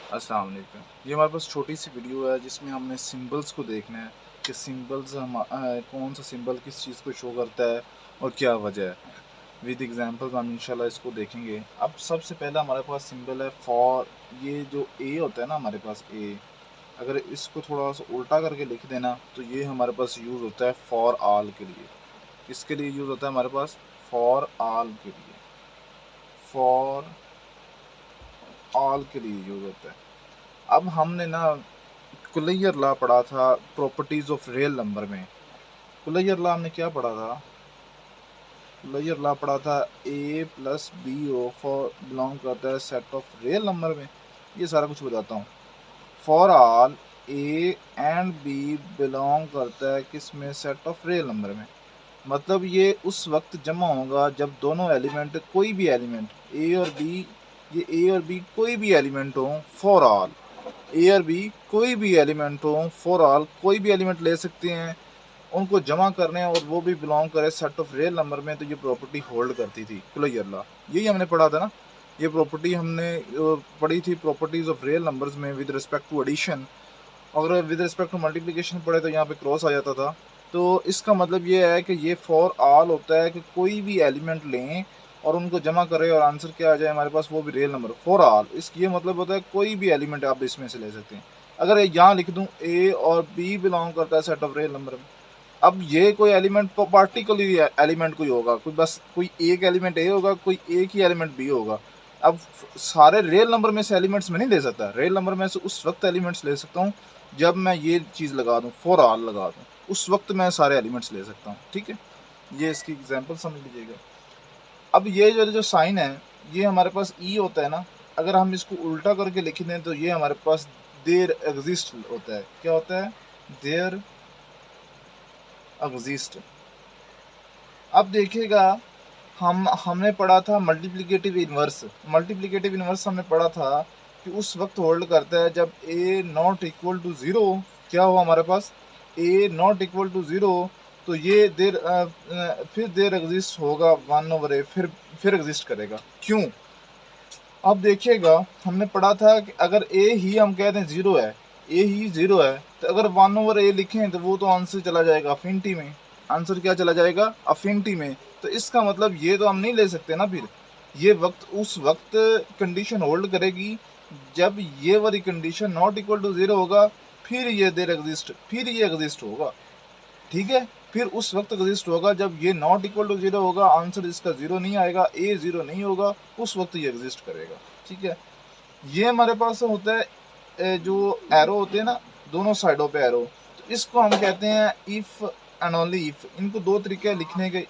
अस्सलाम वालेकुम। ये हमारे पास छोटी सी वीडियो है जिसमें हमने सिंबल्स को देखना है कि सिंबल्स कौन सा सिंबल किस चीज़ को शो करता है और क्या वजह है। विद एग्जांपल्स हम इंशाल्लाह इसको देखेंगे। अब सबसे पहला हमारे पास सिंबल है फॉर। ये जो ए होता है ना हमारे पास ए, अगर इसको थोड़ा सा उल्टा करके लिख देना तो ये हमारे पास यूज़ होता है फॉर ऑल के लिए। किसके लिए यूज़ होता है हमारे पास? फॉर ऑल के लिए। फॉर ऑल के लिए यूज़ होता है। अब हमने ना कुलैयर लॉ पढ़ा था प्रॉपर्टीज ऑफ रियल नंबर में। कुलैयर लॉ हमने क्या पढ़ा था? कुलैयर लॉ पढ़ा था ए प्लस बी ओ फॉर बिलोंग करता है सेट ऑफ रियल नंबर में। ये सारा कुछ बताता हूँ। For all A and B belong करता है किस में? सेट ऑफ रियल नंबर में। मतलब ये उस वक्त जमा होगा जब दोनों एलिमेंट, कोई भी एलिमेंट ए और बी, ये ए और बी कोई भी एलिमेंट हो फॉर ऑल, ए और बी कोई भी एलिमेंट हो फॉर ऑल, कोई भी एलिमेंट ले सकते हैं, उनको जमा करने और वो भी बिलोंग करे सेट ऑफ रियल नंबर में, तो ये प्रॉपर्टी होल्ड करती थी कुलैयर लॉ। यही हमने पढ़ा था ना। ये प्रॉपर्टी हमने पढ़ी थी प्रॉपर्टीज ऑफ रियल नंबर्स में विद रिस्पेक्ट टू एडिशन। अगर विद रिस्पेक्ट टू मल्टीप्लिकेशन पढ़े तो यहाँ पे क्रॉस आ जाता था। तो इसका मतलब ये है कि ये फॉर ऑल होता है कि कोई भी एलिमेंट लें और उनको जमा करें और आंसर क्या आ जाए हमारे पास, वो भी रियल नंबर फॉर ऑल। इसकी ये मतलब होता है कोई भी एलिमेंट आप इसमें से ले सकते हैं। अगर यहाँ लिख दूँ ए और बी बिलोंग करता है सेट ऑफ रियल नंबर में, अब ये कोई एलिमेंट पार्टिकुलर एलिमेंट कोई होगा, कोई बस कोई एक एलिमेंट ए होगा, कोई एक ही एलिमेंट बी होगा। अब सारे रियल नंबर में से एलिमेंट्स में नहीं ले सकता, रियल नंबर में से उस वक्त एलिमेंट्स ले सकता हूँ जब मैं ये चीज़ लगा दूँ, फॉर ऑल लगा दूँ, उस वक्त मैं सारे एलिमेंट्स ले सकता हूँ। ठीक है, ये इसकी एग्जांपल समझ लीजिएगा। अब ये जो जो साइन है, ये हमारे पास ई होता है ना, अगर हम इसको उल्टा करके लिख दें तो ये हमारे पास देयर एग्जिस्ट होता है। क्या होता है? There exist. अब देखिएगा, हमने पढ़ा था मल्टीप्लिकेटिव इन्वर्स। मल्टीप्लिकेटिव इन्वर्स हमने पढ़ा था कि उस वक्त होल्ड करता है जब ए नॉट इक्वल टू ज़ीरो। क्या हो हमारे पास? ए नॉट इक्वल टू ज़ीरो, तो ये फिर देर एग्जिस्ट होगा 1/a, फिर एग्जिस्ट करेगा। क्यों? अब देखिएगा, हमने पढ़ा था कि अगर ए ही हम कहते हैं ज़ीरो है, ए ही ज़ीरो है, तो अगर 1/a लिखें तो वो तो आंसर चला जाएगा अफिनिटी में। आंसर क्या चला जाएगा? अफिनिटी में। तो इसका मतलब ये तो हम नहीं ले सकते ना फिर। ये वक्त उस वक्त कंडीशन होल्ड करेगी जब ये वाली condition not equal to zero होगा, फिर ये देर एग्जिस्ट, फिर ये एग्जिस्ट होगा। ठीक है, फिर उस वक्त एग्जिस्ट होगा जब ये नॉट इक्वल टू ज़ीरो होगा, आंसर इसका ज़ीरो नहीं आएगा, ए ज़ीरो नहीं होगा, उस वक्त ये एग्जिस्ट करेगा। ठीक है, ये हमारे पास होता है जो एरो होते हैं ना, दोनों साइडों पे एरो, तो इसको हम कहते हैं इफ़ एंड ओनली इफ़। इनको दो तरीके लिखने के,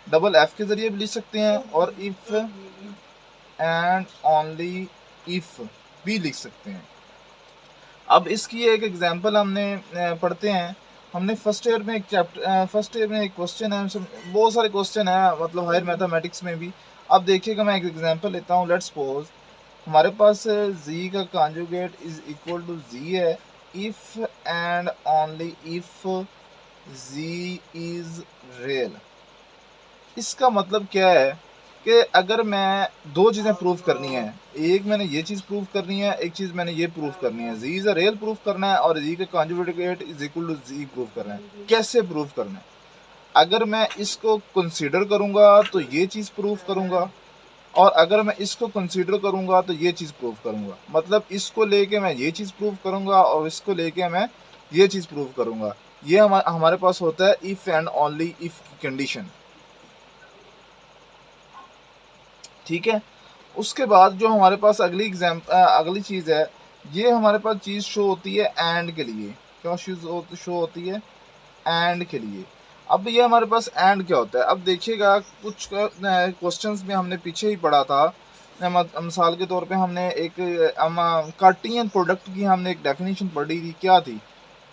डबल एफ के ज़रिए भी लिख सकते हैं और इफ़ एंड ओनली इफ़ भी लिख सकते हैं। अब इसकी एक एग्जांपल हमने पढ़ते हैं। हमने फर्स्ट ईयर में एक क्वेश्चन है, बहुत सारे क्वेश्चन है मतलब हायर मैथमेटिक्स में भी। अब देखिएगा, मैं एक एग्जांपल लेता हूँ। लेट्स सपोज हमारे पास z का conjugate is equal to z है, if and only if z is real. इसका मतलब क्या है कि अगर मैं दो चीज़ें प्रूव करनी है, एक मैंने ये चीज़ प्रूव करनी है, एक चीज़ मैंने ये प्रूव करनी है, Z is a real prove करना है और जी का conjugate is equal to Z prove करना है। कैसे प्रूव करना है? अगर मैं इसको कंसीडर करूँगा तो ये चीज़ प्रूव करूँगा, और अगर मैं इसको कंसीडर करूँगा तो ये चीज़ प्रूव करूँगा। मतलब इसको लेके मैं ये चीज़ प्रूव करूँगा और इसको लेके मैं ये चीज़ प्रूव करूँगा। ये हमारे पास होता है इफ़ एंड ओनली इफ़ की कंडीशन। ठीक है, उसके बाद जो हमारे पास अगली चीज़ है, ये हमारे पास चीज़ शो होती है एंड के लिए। क्या शो होती है? एंड के लिए। अब ये हमारे पास एंड क्या होता है? अब देखिएगा, कुछ क्वेश्चंस में हमने पीछे ही पढ़ा था। मिसाल के तौर पे हमने एक कार्टियन प्रोडक्ट की हमने एक डेफिनेशन पढ़ी थी। क्या थी?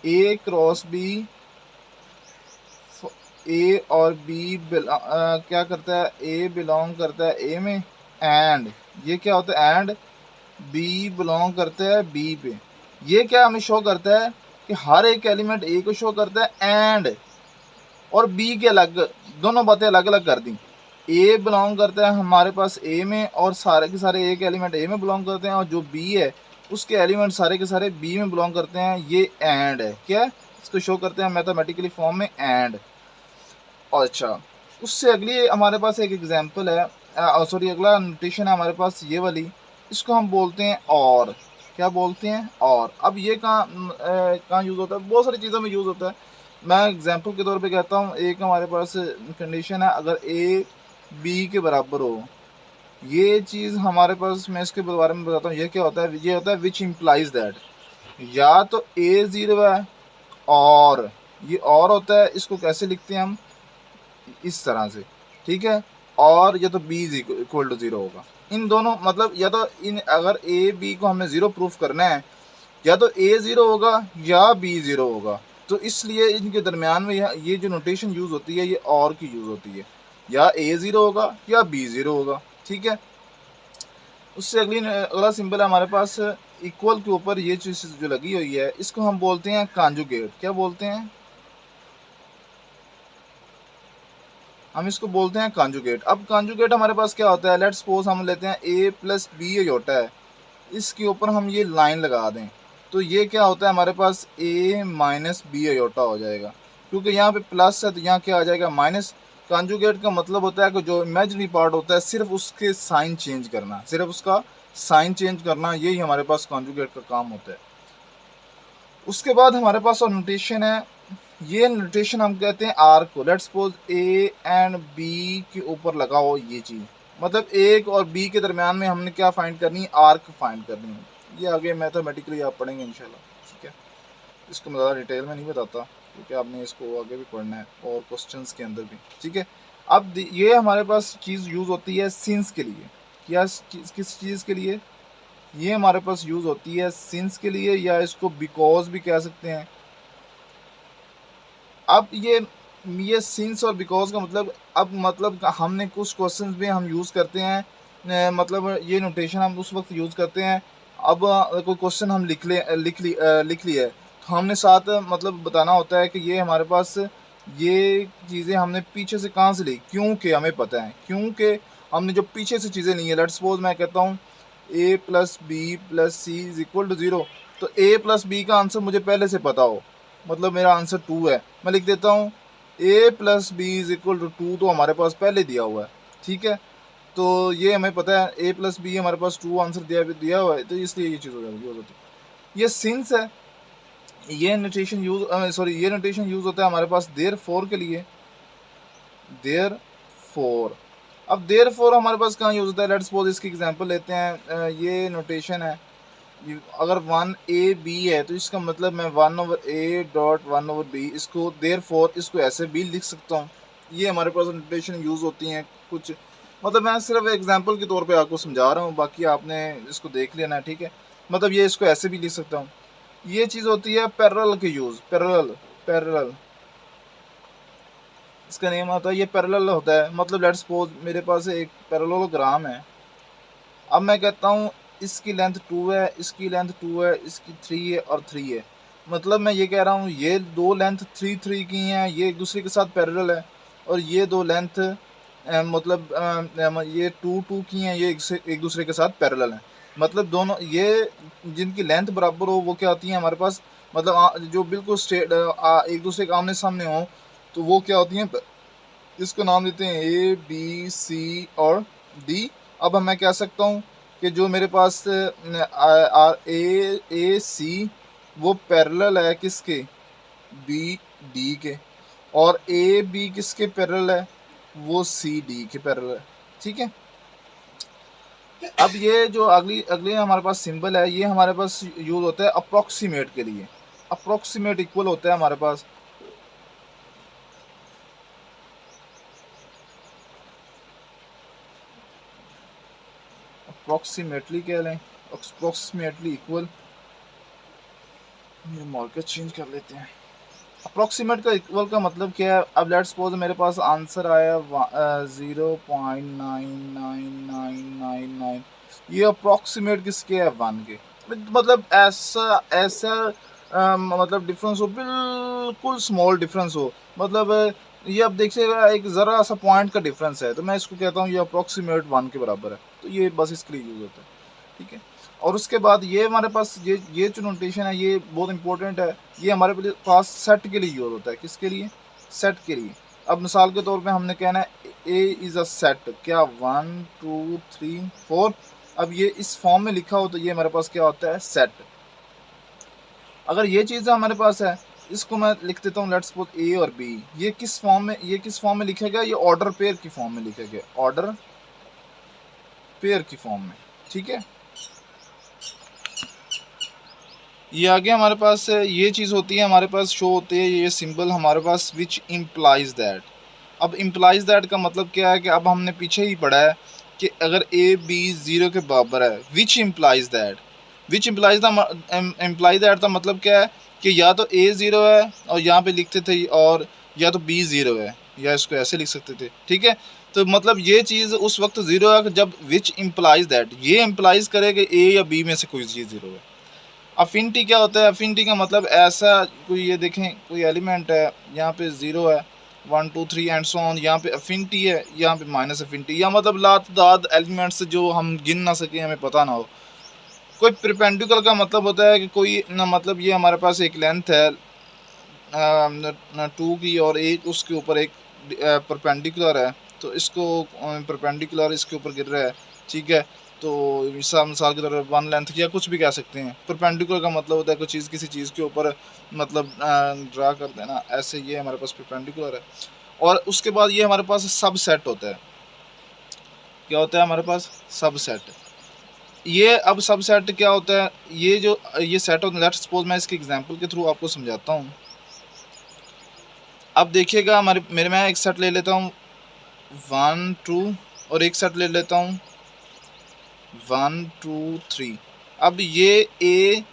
ए क्रॉस बी, ए और बी क्या करता है? ए बिलोंग करता है ए में, एंड ये क्या होता है? एंड बी बिलोंग करता है बी पे। ये क्या हमें शो करता है कि हर एक एलिमेंट ए को शो करता है एंड और बी के अलग, दोनों बातें अलग अलग कर दी। ए बिलोंग करता है हमारे पास ए में और सारे के सारे एक एलिमेंट ए में बिलोंग करते हैं, और जो बी है उसके एलिमेंट सारे के सारे बी में बिलोंग करते हैं। ये एंड है, क्या है? इसको शो करते हैं मैथमेटिकली फॉर्म में एंड। अच्छा, उससे अगली हमारे पास एक एग्जांपल है, सॉरी अगला नोटेशन है हमारे पास ये वाली, इसको हम बोलते हैं और। क्या बोलते हैं? और। अब ये कहाँ यूज़ होता है? बहुत सारी चीज़ों में यूज़ होता है। मैं एग्जांपल के तौर पे कहता हूँ, एक हमारे पास कंडीशन है, अगर ए बी के बराबर हो, ये चीज़ हमारे पास, मैं इसके बारे में बताता हूँ, ये क्या होता है? ये होता है विच इम्प्लाइज दैट, या तो ए ज़ीरो है और ये और होता है, इसको कैसे लिखते हैं हम? इस तरह से, ठीक है। और या तो B is equal to zero होगा। इन दोनों मतलब, या तो इन अगर ए बी को हमने ज़ीरो प्रूफ करना है, या तो ए ज़ीरो होगा या बी ज़ीरो होगा। तो इसलिए इनके दरमियान में ये जो नोटेशन यूज़ होती है, ये और की यूज़ होती है, या ए ज़ीरो होगा या बी ज़ीरो होगा, ठीक है। उससे अगला सिंबल है हमारे पास इक्वल के ऊपर ये चीज़ जो लगी हुई है, इसको हम बोलते हैं कॉन्जुगेट। क्या बोलते हैं? हम इसको बोलते हैं कॉन्जुगेट। अब कॉन्जुगेट हमारे पास क्या होता है? लेट्स सपोज हम लेते हैं ए प्लस बी अयोटा है, इसके ऊपर हम ये लाइन लगा दें, तो ये क्या होता है हमारे पास? ए माइनस बी अयोटा हो जाएगा, क्योंकि यहाँ पे प्लस है तो यहाँ क्या आ जाएगा? माइनस। कॉन्जुगेट का मतलब होता है कि जो इमेजिनरी पार्ट होता है, सिर्फ उसके साइन चेंज करना, सिर्फ उसका साइन चेंज करना, यही हमारे पास कॉन्जुगेट का काम होता है। उसके बाद हमारे पास और नोटेशन है, ये नोटेशन हम कहते हैं आर्क को। Let's suppose A and B के ऊपर लगाओ ये चीज़, मतलब एक और बी के दरमियान में हमने क्या फाइंड करनी है? आर्क फाइंड करनी है। ये आगे मैथमेटिकली आप पढ़ेंगे इंशाल्लाह, ठीक है। इसको मैं ज़्यादा डिटेल में नहीं बताता, क्योंकि आपने इसको आगे भी पढ़ना है और क्वेश्चंस के अंदर भी, ठीक है। अब ये हमारे पास चीज़ यूज़ होती है सिंस के लिए। क्या किस चीज़ के लिए? ये हमारे पास यूज़ होती है सिंस के लिए, या इसको बिकॉज भी कह सकते हैं। अब ये सिंस और बिकॉज का मतलब, अब मतलब हमने कुछ क्वेश्चंस में हम यूज़ करते हैं, मतलब ये नोटेशन हम उस वक्त यूज़ करते हैं। अब कोई क्वेश्चन हम लिख लिए, तो हमने साथ मतलब बताना होता है कि ये हमारे पास ये चीज़ें हमने पीछे से कहाँ से ली, क्योंकि हमें पता है, क्योंकि हमने जो पीछे से चीज़ें ली हैं। लेट्स सपोज मैं कहता हूँ a plus b plus c is equal to zero, तो ए प्लस बी का आंसर मुझे पहले से पता हो, मतलब मेरा आंसर 2 है, मैं लिख देता हूँ a plus b is equal to 2, तो हमारे पास पहले दिया हुआ है, ठीक है। तो ये हमें पता है ए प्लस बी हमारे पास 2 आंसर दिया हुआ है, तो इसलिए ये चीज़ हो जाएगी। ये सिंस है, ये नोटेशन यूज़ होता है हमारे पास देयर फोर के लिए। देयर फोर, अब देयर फोर हमारे पास कहाँ यूज़ होता है? लेट्स सपोज इसकी एग्जांपल लेते हैं, ये नोटेशन है, अगर 1 a b है, तो इसका मतलब मैं 1/a.1/b, इसको देयर फोर इसको ऐसे भी लिख सकता हूँ। ये हमारे पास नोटेशन यूज़ होती हैं कुछ, मतलब मैं सिर्फ एग्जांपल के तौर पे आपको समझा रहा हूँ, बाकी आपने इसको देख लेना है, ठीक है। मतलब ये इसको ऐसे भी लिख सकता हूँ। ये चीज़ होती है पैरेलल की यूज़, पैरेलल इसका नेम होता है, ये पैरेलल होता है। मतलब लेट्स सपोज मेरे पास एक पैरेललोग्राम है, अब मैं कहता हूँ इसकी लेंथ 2 है, इसकी लेंथ 2 है, इसकी 3 है और 3 है, मतलब मैं ये कह रहा हूँ ये दो लेंथ 3 की हैं, ये एक दूसरे के साथ पैरेलल है, और ये दो लेंथ मतलब ये 2 की हैं, ये एक दूसरे के साथ पैरेलल हैं। मतलब दोनों ये जिनकी लेंथ बराबर हो वो क्या होती हैं हमारे पास, मतलब जो बिल्कुल स्ट्रेट एक दूसरे के आमने सामने हो, तो वो क्या होती हैं? इसको नाम देते हैं ए बी सी और डी। अब मैं कह सकता हूँ कि जो मेरे पास ए सी वो पैरेलल है किसके? बी डी के, और ए बी किसके पैरेलल है? वो सी डी के पैरेलल है, ठीक है। अब ये जो अगली हमारे पास सिंबल है, ये हमारे पास यूज होता है अप्रोक्सीमेट के लिए। अप्रोक्सीमेट इक्वल होता है हमारे पास, अप्रोक्सीमेटली कह लें, अप्रोक्सीमेटली इक्वल, ये मार्कर चेंज कर लेते हैं। अप्रोक्सीमेट का इक्वल का मतलब क्या है? अब लेट्स सपोज मेरे पास आंसर आया 0.99999, ये अप्रोक्सीमेट किसके है? 1 के। मतलब ऐसा ऐसा मतलब डिफरेंस हो, बिल्कुल स्मॉल डिफरेंस हो, मतलब ये अब देखिएगा एक ज़रा सा पॉइंट का डिफरेंस है, तो मैं इसको कहता हूँ ये अप्रोक्सीमेट 1 के बराबर है, तो ये बस इसके लिए यूज़ होता है, ठीक है। और उसके बाद ये हमारे पास ये जो नोटेशन है ये बहुत इंपॉर्टेंट है, ये हमारे पास सेट के लिए यूज़ होता है। किसके लिए? सेट के लिए। अब मिसाल के तौर पे हमने कहना है ए इज़ अ सेट, क्या 1 2 3 4, अब ये इस फॉर्म में लिखा हो तो ये हमारे पास क्या होता है? सेट। अगर ये चीज़ हमारे पास है, इसको मैं लिख देता हूँ लेट्स सपोज ए और बी, ये किस फॉर्म में लिखा गया? ये ऑर्डर पेयर की फॉर्म में लिखा गया, ऑर्डर पेयर की फॉर्म में। ठीक है, ये आगे हमारे पास ये चीज़ होती है, हमारे पास शो होती है ये सिंबल हमारे पास विच इम्प्लाइज दैट। अब इम्प्लाइज दैट का मतलब क्या है कि अब हमने पीछे ही पढ़ा है कि अगर ए बी 0 के बराबर है, which implies that, which implies that का मतलब क्या है कि या तो ए 0 है और यहाँ पे लिखते थे, और या तो बी 0 है, या इसको ऐसे लिख सकते थे। ठीक है, तो मतलब ये चीज़ उस वक्त 0 है जब विच इम्प्लाइज दैट ये इम्प्लाइज करे कि ए या बी में से कोई चीज़ 0 है। अफिनिटी क्या होता है? अफिनिटी का मतलब ऐसा कोई, ये देखें कोई एलिमेंट है, यहाँ पे 0 है, 1 2 3 एंड सो ऑन, यहाँ पे अफिनिटी है, यहाँ पे माइनस अफिनिटी, या मतलब लातदाद एलिमेंट्स जो हम गिन ना सकें, हमें पता ना हो। कोई परपेंडिकुलर का मतलब होता है कि कोई ना, मतलब ये हमारे पास एक लेंथ है 2 की और एक उसके ऊपर एक परपेंडिकुलर है, तो इसको परपेंडिकुलर इसके ऊपर गिर रहा है। ठीक है, तो मिसाल की तरह 1 लेंथ या कुछ भी कह सकते हैं। परपेंडिकुलर का मतलब होता है कोई चीज़ किसी चीज़ के ऊपर मतलब ड्रा कर देना, ऐसे ये हमारे पास परपेंडिकुलर है। और उसके बाद ये हमारे पास सब सेट होता है। क्या होता है हमारे पास? सब सेट। ये अब सब सेट क्या होता है? ये जो ये सेट होता है, लेट्स सपोज मैं इसके एग्जांपल के थ्रू आपको समझाता हूँ। अब देखिएगा मेरे मैं एक सेट ले लेता हूँ 1 2, और एक सेट ले लेता हूँ 1 2 3। अब ये ए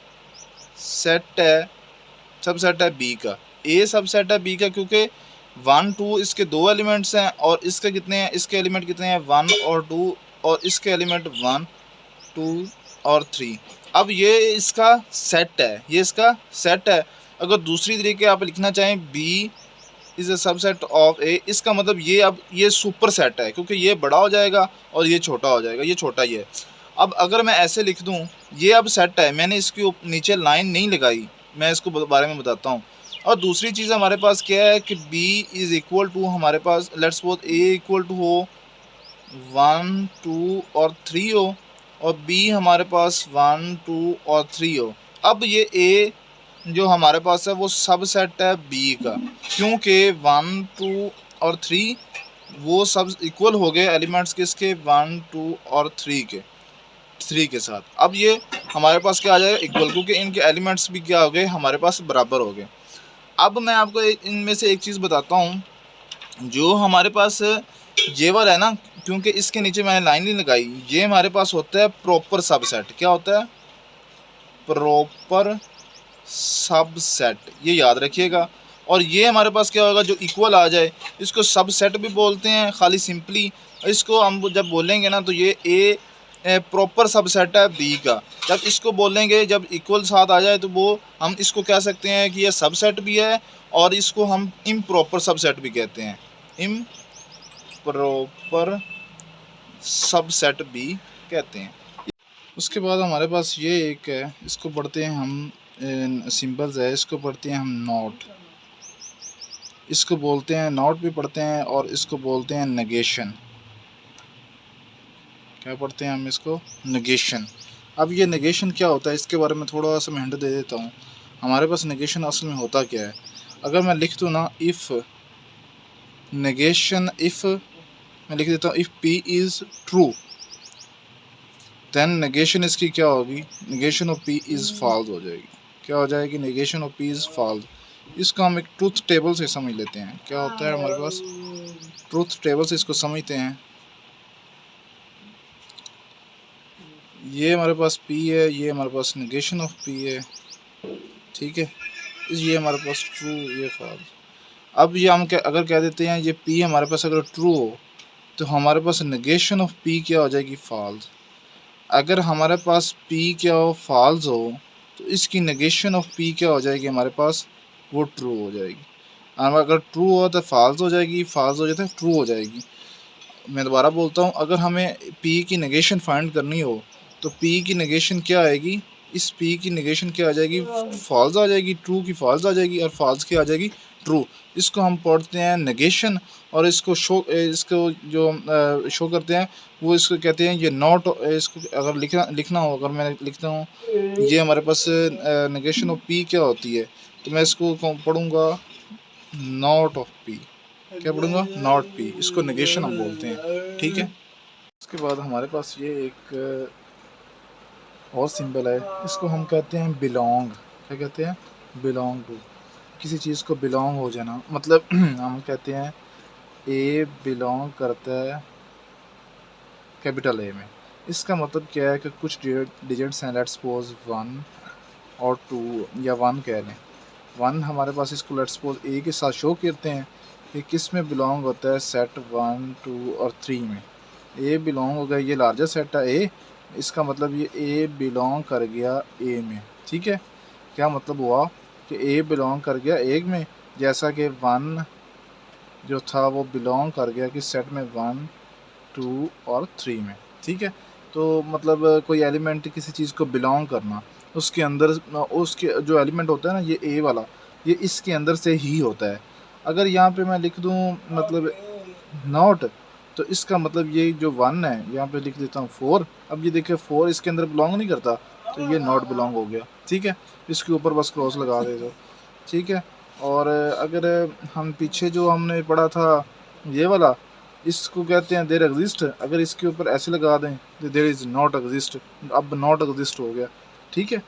सेट है, सब सेट है बी का, ए सब सेट है बी का, क्योंकि 1 2 इसके 2 एलिमेंट्स हैं, और इसके कितने हैं? इसके एलिमेंट कितने हैं? 1 और 2, और इसके एलिमेंट 1 2 और 3। अब ये इसका सेट है, ये इसका सेट है। अगर दूसरी तरीके आप लिखना चाहें b is a subset of a, इसका मतलब ये अब ये सुपर सेट है, क्योंकि ये बड़ा हो जाएगा और ये छोटा हो जाएगा, ये छोटा ही है। अब अगर मैं ऐसे लिख दूं, ये अब सेट है, मैंने इसके नीचे लाइन नहीं लगाई, मैं इसको बारे में बताता हूँ। और दूसरी चीज़ हमारे पास क्या है कि b इज़ इक्वल टू, हमारे पास let's suppose a equal to हो 1 2 और 3 हो, और b हमारे पास 1 2 और 3 हो। अब ये a जो हमारे पास है वो सब सेट है b का, क्योंकि 1 2 और 3 वो सब इक्वल हो गए एलिमेंट्स किसके? 1 2 और 3 के साथ। अब ये हमारे पास क्या आ जाएगा? इक्वल, क्योंकि इनके एलिमेंट्स भी क्या हो गए? हमारे पास बराबर हो गए। अब मैं आपको इनमें से एक चीज़ बताता हूँ, जो हमारे पास जेवर है ना, क्योंकि इसके नीचे मैंने लाइन नहीं लगाई, ये हमारे पास होता है प्रॉपर सबसेट। क्या होता है? प्रॉपर सबसेट, ये याद रखिएगा। और ये हमारे पास क्या होगा? जो इक्वल आ जाए इसको सबसेट भी बोलते हैं, खाली सिंपली। इसको हम जब बोलेंगे ना तो ये ए प्रॉपर सबसेट है बी का। जब इसको बोलेंगे, जब इक्वल साथ आ जाए, तो वो हम इसको कह सकते हैं कि ये सबसेट भी है, और इसको हम इम्प्रॉपर सबसेट भी कहते हैं, इम्प्रॉपर सबसेट भी कहते हैं। उसके बाद हमारे पास ये एक है, इसको पढ़ते हैं हम सिंबल्स है, इसको पढ़ते हैं हम नॉट, इसको बोलते हैं नॉट भी पढ़ते हैं, और इसको बोलते हैं नेगेशन। क्या पढ़ते हैं हम इसको? नेगेशन। अब ये नेगेशन क्या होता है, इसके बारे में थोड़ा सा मैं हिंट दे देता हूँ। हमारे पास नेगेशन असल में होता क्या है? अगर मैं लिख दूँ ना, इफ़ नेगेशन, इफ़ मैं लिख देता हूँ if p is true, then negation इसकी क्या होगी? Negation of p is false हो जाएगी। क्या हो जाएगी? Negation of p is false. इसको हम एक ट्रूथ टेबल से समझ लेते हैं। क्या होता है हमारे पास? ट्रूथ टेबल से इसको समझते हैं। ये हमारे पास p है, ये हमारे पास नेगेशन ऑफ p है, ठीक है। ये हमारे पास ट्रू, ये फॉल्स। अब ये हम अगर कह देते हैं ये p हमारे पास अगर ट्रू हो, तो हमारे पास नेगेशन ऑफ p क्या हो जाएगी? फॉल्स। अगर हमारे पास p क्या हो? फॉल्स हो, तो इसकी नेगेशन ऑफ p क्या हो जाएगी हमारे पास? वो ट्रू हो जाएगी। अगर ट्रू हो तो फॉल्स हो जाएगी, फॉल्स हो जाता है ट्रू हो जाएगी। मैं दोबारा बोलता हूँ, अगर हमें p की नेगेशन फाइंड करनी हो, तो पी की नेगेशन क्या आएगी, इस पी की नेगेशन क्या आ जाएगी, फॉल्स आ जाएगी, ट्रू की फॉल्स आ जाएगी और फॉल्स की आ जाएगी ट्रू। इसको हम पढ़ते हैं नेगेशन, और इसको इसको जो शो करते हैं वो इसको कहते हैं ये नॉट। इसको अगर लिखना हो, अगर मैं लिखता हूँ ये हमारे पास नेगेशन ऑफ पी क्या होती है, तो मैं इसको पढ़ूँगा नॉट ऑफ पी। क्या पढ़ूँगा, नॉट पी, इसको नेगेशन हम बोलते हैं, ठीक है। उसके बाद हमारे पास ये एक और सिंबल है, इसको हम कहते हैं बिलोंग। क्या कहते हैं, बिलोंग टू। किसी चीज़ को बिलोंग हो जाना, मतलब हम कहते हैं ए बिलोंग करता है कैपिटल ए में। इसका मतलब क्या है कि कुछ डिजिट्स हैं, लेट्स सपोज 1 और 2 या 1 कह लें। 1 हमारे पास, इसको लेट्स सपोज ए के साथ शो करते हैं कि किस में बिलोंग होता है, सेट 1 2 और 3 में। ए बिलोंग हो गया, ये लार्जर सेट है ए, इसका मतलब ये ए बिलोंग कर गया ए में, ठीक है। क्या मतलब हुआ कि ए बिलोंग कर गया ए में, जैसा कि 1 जो था वो बिलोंग कर गया कि सेट में 1 2 और 3 में, ठीक है। तो मतलब कोई एलिमेंट किसी चीज़ को बिलोंग करना, उसके अंदर उसके जो एलिमेंट होता है ना, ये ए वाला, ये इसके अंदर से ही होता है। अगर यहाँ पे मैं लिख दूँ मतलब नॉट, तो इसका मतलब ये जो 1 है, यहाँ पे लिख देता हूँ 4। अब ये देखिए 4 इसके अंदर बिलोंग नहीं करता, तो ये नॉट बिलोंग हो गया, ठीक है। इसके ऊपर बस क्रॉस लगा दे दो, ठीक है। और अगर हम पीछे जो हमने पढ़ा था ये वाला, इसको कहते हैं देयर एग्जिस्ट। अगर इसके ऊपर ऐसे लगा दें तो देयर इज़ नॉट एग्जिस्ट, अब नॉट एग्जिस्ट हो गया, ठीक है।